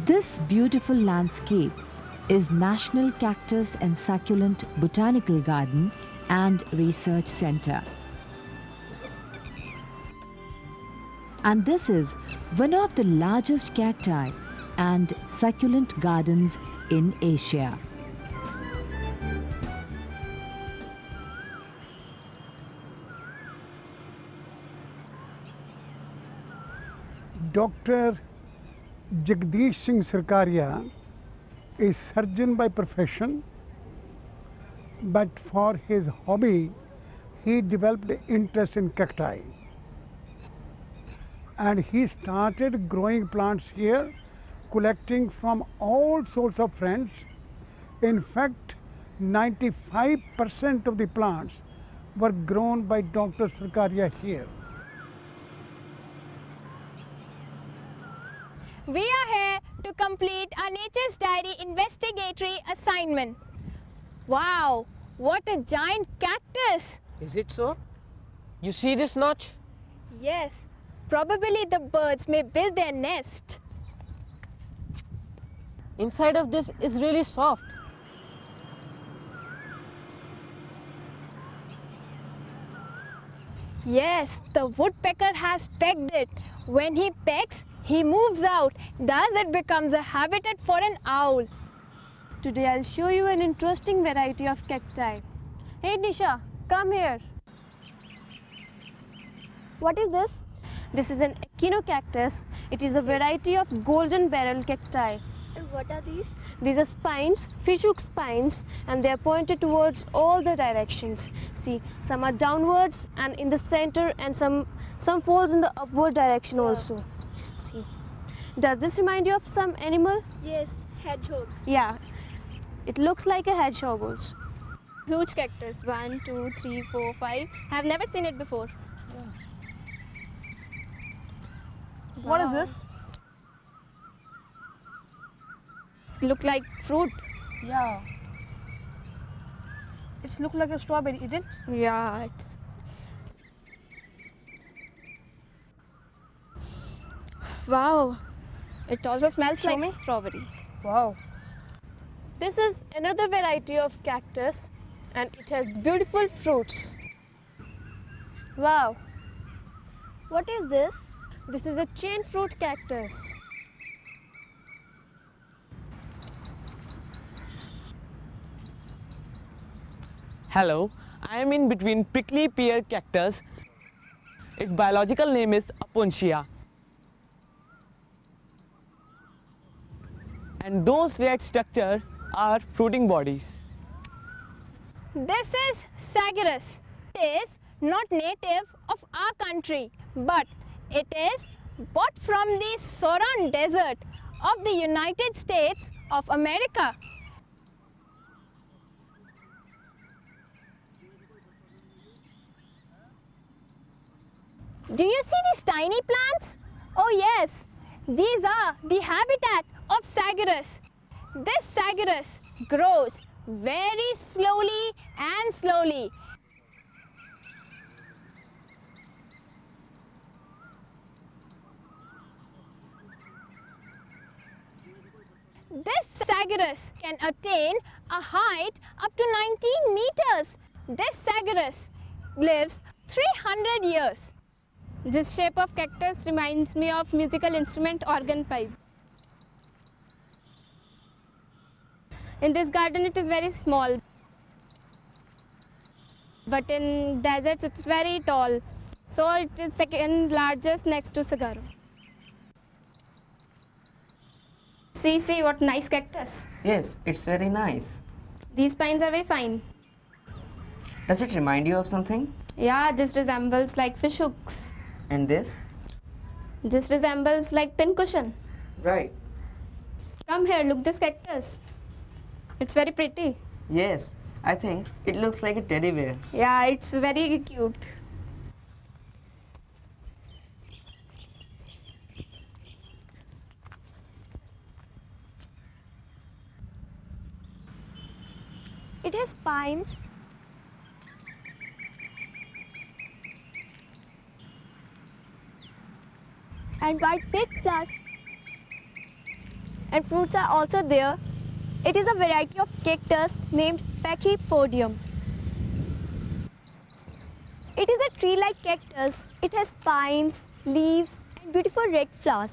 This beautiful landscape is National Cactus and Succulent Botanical Garden and Research Center. And this is one of the largest cacti and succulent gardens in Asia. Dr. Jagdish Singh Sarkaria is surgeon by profession, but for his hobby, he developed interest in cacti. And he started growing plants here, collecting from all sorts of friends. In fact, 95% of the plants were grown by Dr. Sarkaria here. We are here to complete our Nature's Diary investigatory assignment. Wow, what a giant cactus! Is it so? You see this notch? Yes, probably the birds may build their nest. Inside of this is really soft. Yes, the woodpecker has pegged it. When he pecks, he moves out. Thus it becomes a habitat for an owl. Today I'll show you an interesting variety of cacti. Hey Nisha, come here. What is this? This is an echinocactus. It is a variety of golden barrel cacti. And what are these? These are spines, fishhook spines, and they are pointed towards all the directions. See, some are downwards and in the center, and some falls in the upward direction also. See, does this remind you of some animal? Yes, hedgehog. Yeah, it looks like a hedgehog also. Huge cactus. 1, 2, 3, 4, 5. I have never seen it before. What is this? Look like fruit. Yeah. It's look like a strawberry, isn't it? Yeah, it's. Wow, it also smells Show like me. strawberry. Wow. This is another variety of cactus, and it has beautiful fruits. Wow. What is this? This is a chain fruit cactus. Hello, I am in between prickly pear cactus. Its biological name is Apuntia. And those red structures are fruiting bodies. This is Sagirus. It is not native of our country, but it is bought from the Soran Desert of the United States of America. Do you see these tiny plants? Oh yes, these are the habitat of Sagirus. This Sagirus grows very slowly and slowly. This Sagirus can attain a height up to 19 meters. This Sagirus lives 300 years. This shape of cactus reminds me of musical instrument organ pipe. In this garden it is very small, but in deserts it's very tall. So it is second largest next to saguaro. See what nice cactus. Yes, it's very nice. These pines are very fine. Does it remind you of something? Yeah, this resembles like fish hooks. And this? This resembles like pincushion. Right. Come here, look this cactus. It's very pretty. Yes, I think it looks like a teddy bear. Yeah, it's very cute. It has spines. And white big flowers. and fruits are also there. It is a variety of cactus named Pachypodium. It is a tree-like cactus. It has spines, leaves and beautiful red flowers.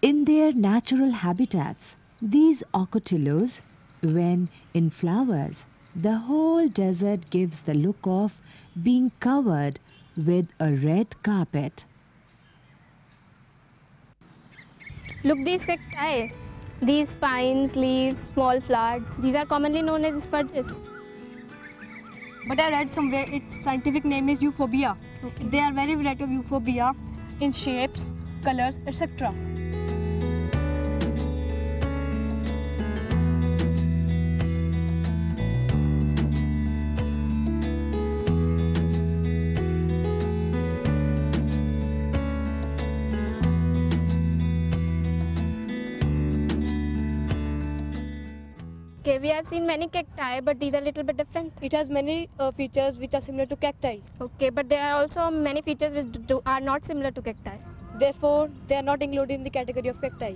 In their natural habitats, these ocotillos, when in flowers, the whole desert gives the look of being covered with a red carpet. Look, these cacti. These spines, leaves, small flowers, these are commonly known as spurges. But I read somewhere its scientific name is Euphorbia. Okay. There are very variety of Euphorbia in shapes, colors, etc. Okay, we have seen many cacti, but these are a little bit different. It has many features which are similar to cacti. Okay, but there are also many features which are not similar to cacti. Therefore, they are not included in the category of cacti.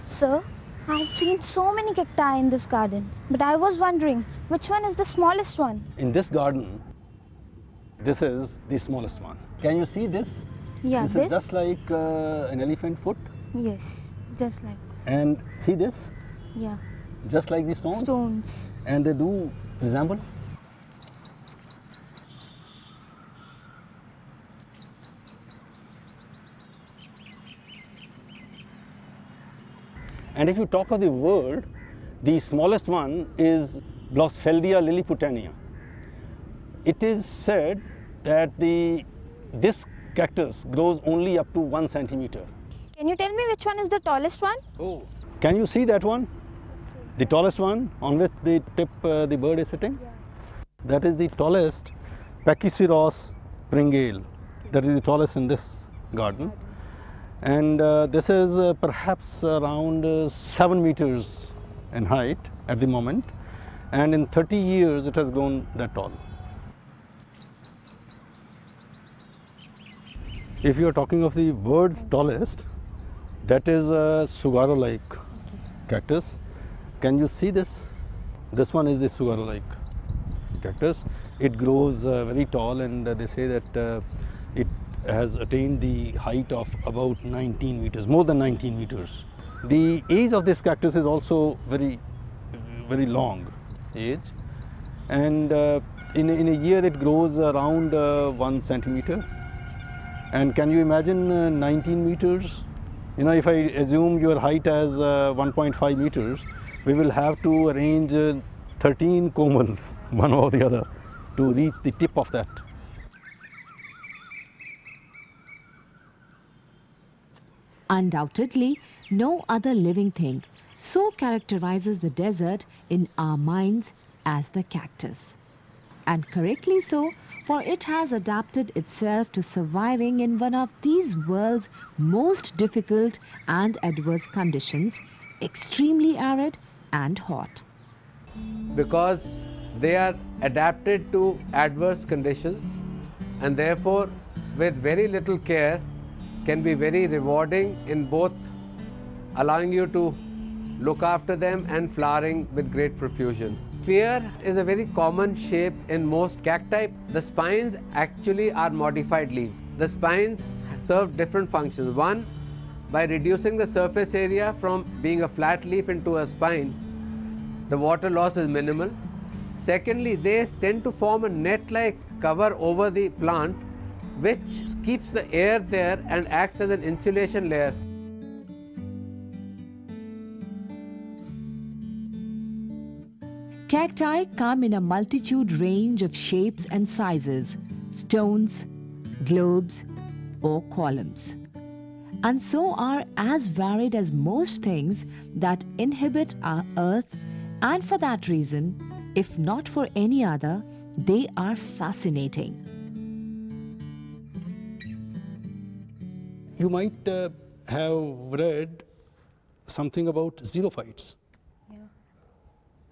Sir, I've seen so many cacti in this garden, but I was wondering which one is the smallest one? In this garden, this is the smallest one. Can you see this? Yeah, this is just like an elephant foot. Yes, just like. And see this? Yeah. Just like the stones? Stones. And they do resemble? And if you talk of the world, the smallest one is Blossfeldia lilliputiana. It is said that this cactus grows only up to 1 centimeter. Can you tell me which one is the tallest one? Oh. Can you see that one? The tallest one on which the tip the bird is sitting? Yeah. That is the tallest Pachyceros pringale. That is the tallest in this garden. And this is perhaps around 7 meters in height at the moment. And in 30 years it has grown that tall. If you are talking of the world's tallest, that is a saguaro-like cactus. Can you see this? This one is the saguaro-like cactus. It grows very tall, and they say that it has attained the height of about 19 meters, more than 19 meters. The age of this cactus is also very long age, and in a year it grows around 1 centimeter. And can you imagine 19 meters? You know, if I assume your height as 1.5 meters, we will have to arrange 13 comals, one over the other, to reach the tip of that. Undoubtedly, no other living thing so characterizes the desert in our minds as the cactus. And correctly so, for it has adapted itself to surviving in one of these world's most difficult and adverse conditions, extremely arid and hot. Because they are adapted to adverse conditions, and therefore with very little care can be very rewarding in both allowing you to look after them and flowering with great profusion. Sphere is a very common shape in most cacti. The spines actually are modified leaves. The spines serve different functions. One, by reducing the surface area from being a flat leaf into a spine, the water loss is minimal. Secondly, they tend to form a net-like cover over the plant, which keeps the air there and acts as an insulation layer. Cacti come in a multitude range of shapes and sizes, stones, globes, or columns, and so are as varied as most things that inhabit our earth, and for that reason, if not for any other, they are fascinating. You might have read something about xerophytes.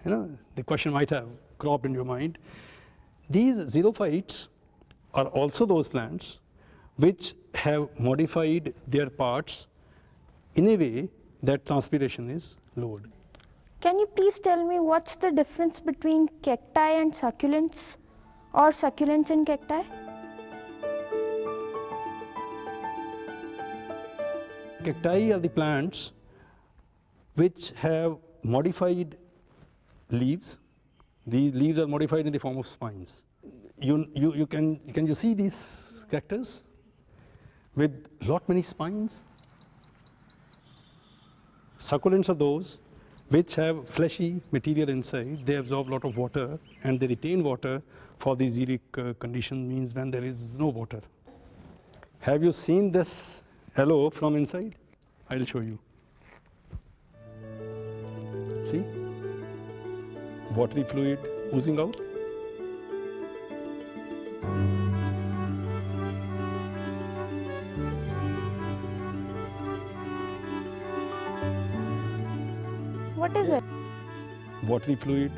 You know, the question might have cropped in your mind. These xerophytes are also those plants which have modified their parts in a way that transpiration is lowered. Can you please tell me what's the difference between cacti and succulents, or succulents and cacti? Cacti are the plants which have modified leaves. These leaves are modified in the form of spines. Can you see these cactus with lot many spines? Succulents are those which have fleshy material inside. They absorb lot of water and they retain water for the xeric condition, means when there is no water. Have you seen this aloe from inside? I'll show you. See? Watery fluid oozing out. What is it? Watery fluid.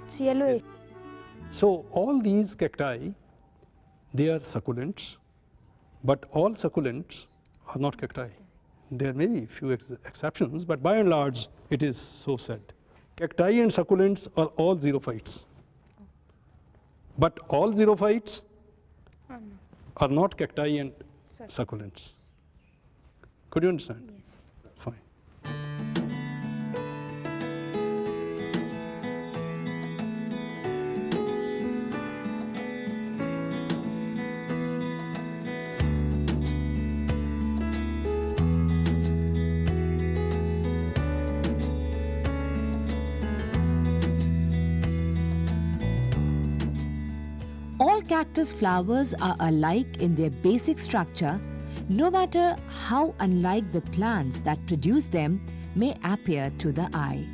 It's yellowish. So all these cacti, they are succulents, but all succulents are not cacti. There may be few exceptions, but by and large it is so said. Cacti and succulents are all xerophytes. But all xerophytes are not cacti and succulents. Could you understand? Yes. Fine. All cactus flowers are alike in their basic structure, no matter how unlike the plants that produce them may appear to the eye.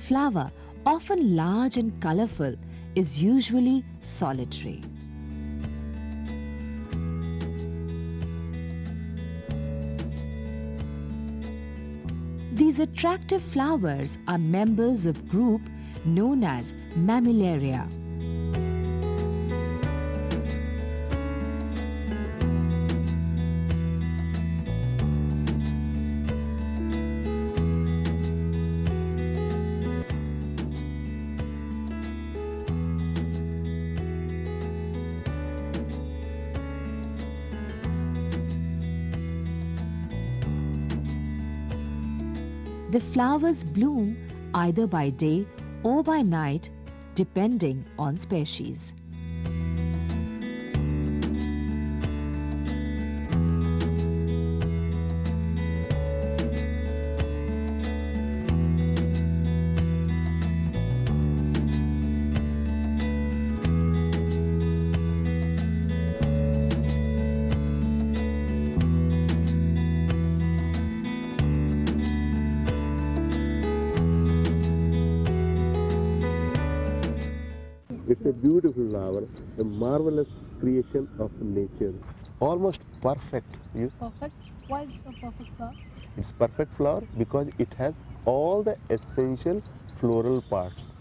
Flower, often large and colorful, is usually solitary. These attractive flowers are members of group known as Mammillaria. The flowers bloom either by day or by night, depending on species. It's a beautiful flower, a marvelous creation of nature. Almost perfect. Perfect? Why is it a perfect flower? It's perfect flower because it has all the essential floral parts.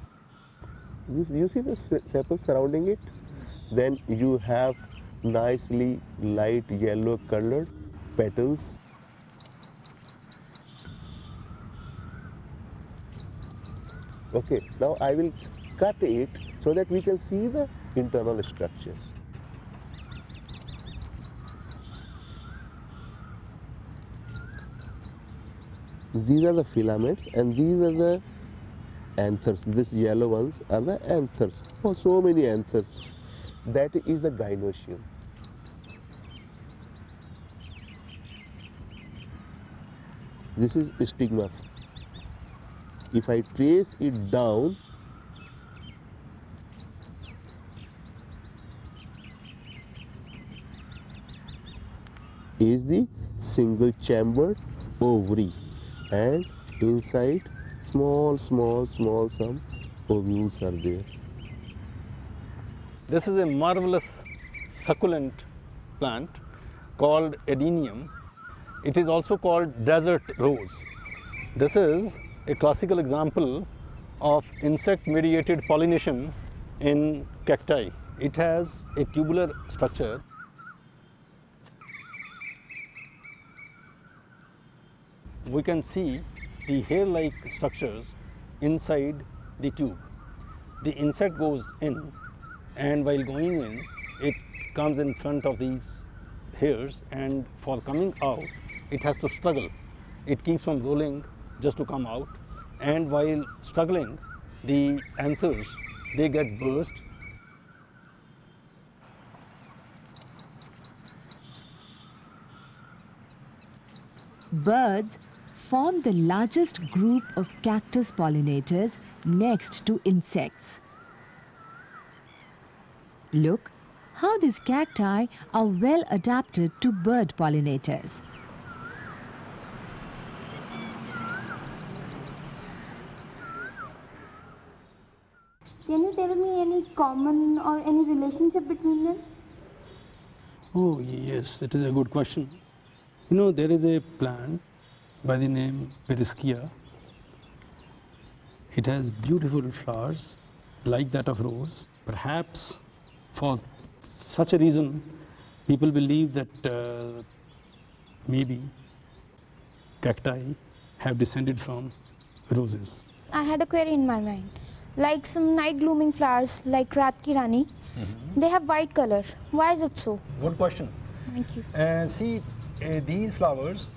You see the sepals surrounding it? Then you have nicely light yellow colored petals. Okay, now I will cut it so that we can see the internal structures. These are the filaments and these are the anthers. These yellow ones are the anthers. Oh, so many anthers. That is the gynoecium. This is stigma. If I trace it down, is the single chambered ovary, and inside small some ovules are there. This is a marvelous succulent plant called Adenium. It is also called desert rose. This is a classical example of insect-mediated pollination in cacti. It has a tubular structure. we can see the hair-like structures inside the tube. The insect goes in, and while going in, it comes in front of these hairs, and for coming out, it has to struggle. It keeps on rolling just to come out, and while struggling, the anthers, they get burst. Birds form the largest group of cactus pollinators next to insects. Look how these cacti are well adapted to bird pollinators. Can you tell me any common or any relationship between them? Oh yes, that is a good question. You know, there is a plant by the name Periskia. It has beautiful flowers like that of rose. Perhaps for such a reason, people believe that maybe cacti have descended from roses. I had a query in my mind. Like some night blooming flowers like Rat Ki Rani, they have white color. Why is it so? Good question. Thank you. See, these flowers,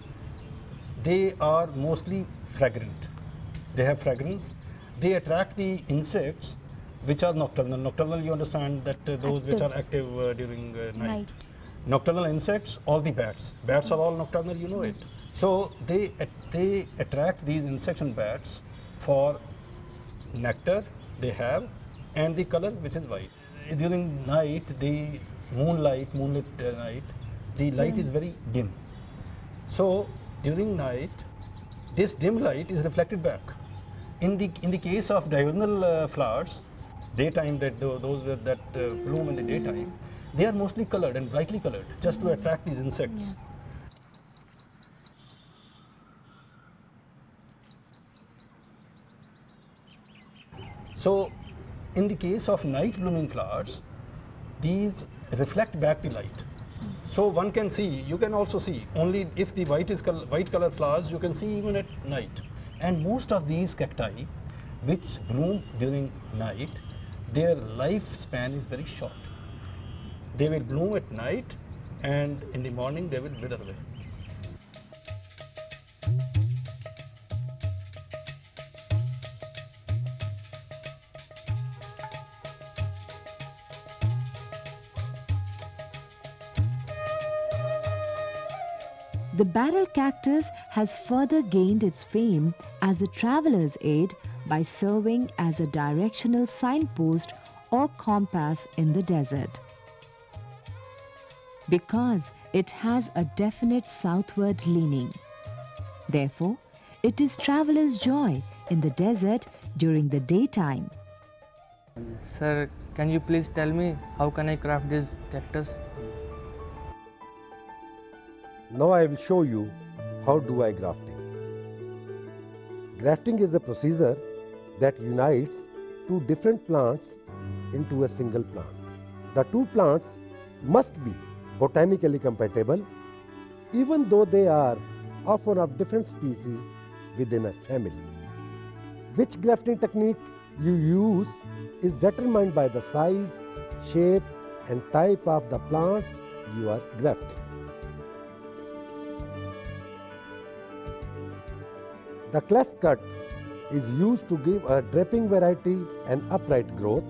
they are mostly fragrant. They have fragrance. They attract the insects which are nocturnal. Nocturnal, you understand that those which are active during night. Nocturnal insects, all the bats. Bats are all nocturnal, you know it. So they attract these insects and bats for nectar they have and the color which is white. During night, the moonlit night, the light is very dim. So during night, this dim light is reflected back. In the case of diurnal flowers, daytime, those that bloom in the daytime, they are mostly colored and brightly colored just to attract these insects. So in the case of night blooming flowers, these reflect back the light. So one can see, you can also see, only if the white color flowers, you can see even at night. And most of these cacti which bloom during night, their lifespan is very short. They will bloom at night and in the morning they will wither away. The barrel cactus has further gained its fame as a traveler's aid by serving as a directional signpost or compass in the desert. Because it has a definite southward leaning. Therefore, it is traveler's joy in the desert during the daytime. Sir, can you please tell me how can I craft this cactus? Now I will show you how do I grafting. Grafting is a procedure that unites two different plants into a single plant. The two plants must be botanically compatible even though they are often of different species within a family. Which grafting technique you use is determined by the size, shape and type of the plants you are grafting. The cleft cut is used to give a draping variety and upright growth.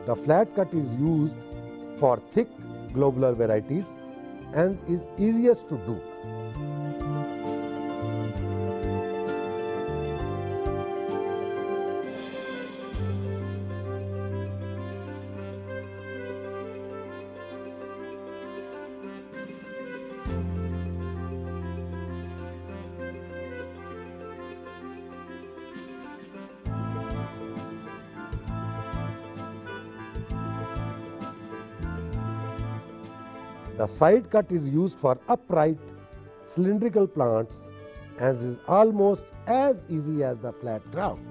The flat cut is used for thick globular varieties and is easiest to do. The side cut is used for upright cylindrical plants and is almost as easy as the flat graft.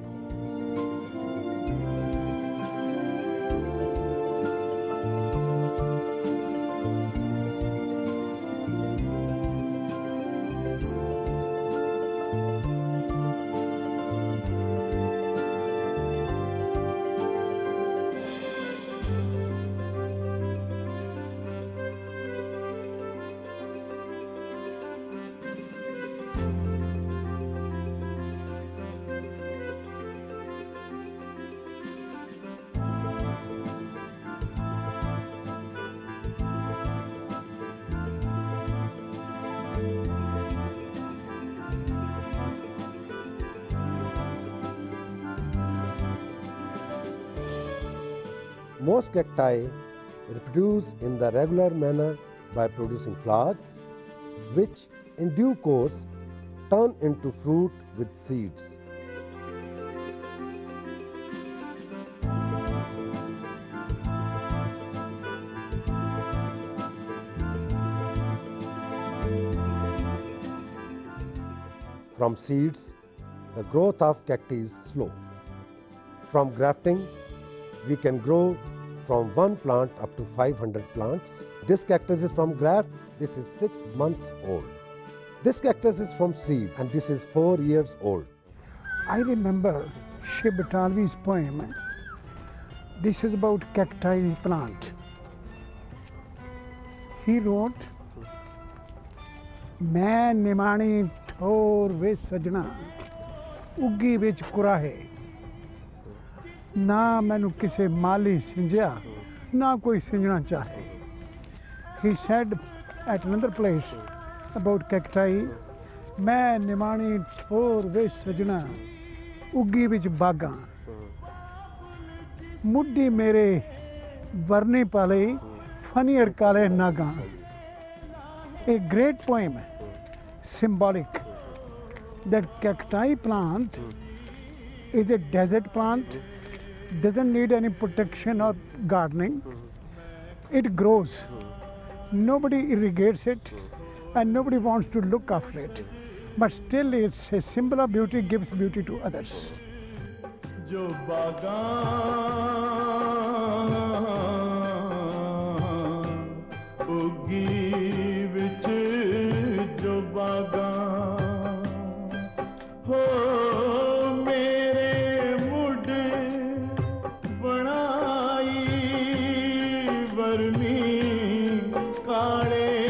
Most cacti reproduce in the regular manner by producing flowers, which in due course turn into fruit with seeds. From seeds, the growth of cacti is slow. From grafting, we can grow from one plant up to 500 plants. This cactus is from graft. This is 6 months old. This cactus is from seed, and this is 4 years old. I remember Shiv Batalvi's poem. This is about cacti plant. He wrote, "मैं निमाणी ठोर वे सजना उगी विच कुराहे ना मैनू किसे माली सिंझिया ना कोई सिंझना चाहे." He said at another place about cacti, "मैं निमाणी ठोर वे सजना उगी विच बागां मुड्डी मेरे वरनी पाले फनियर काले नागां." A great poem, symbolic, that cacti plant is a desert plant, doesn't need any protection or gardening. It grows. Nobody irrigates it and nobody wants to look after it. But still it's a symbol of beauty, gives beauty to others. जो बागां उगी विच जो बागां हो मेरे मुड बनाई वरनी काले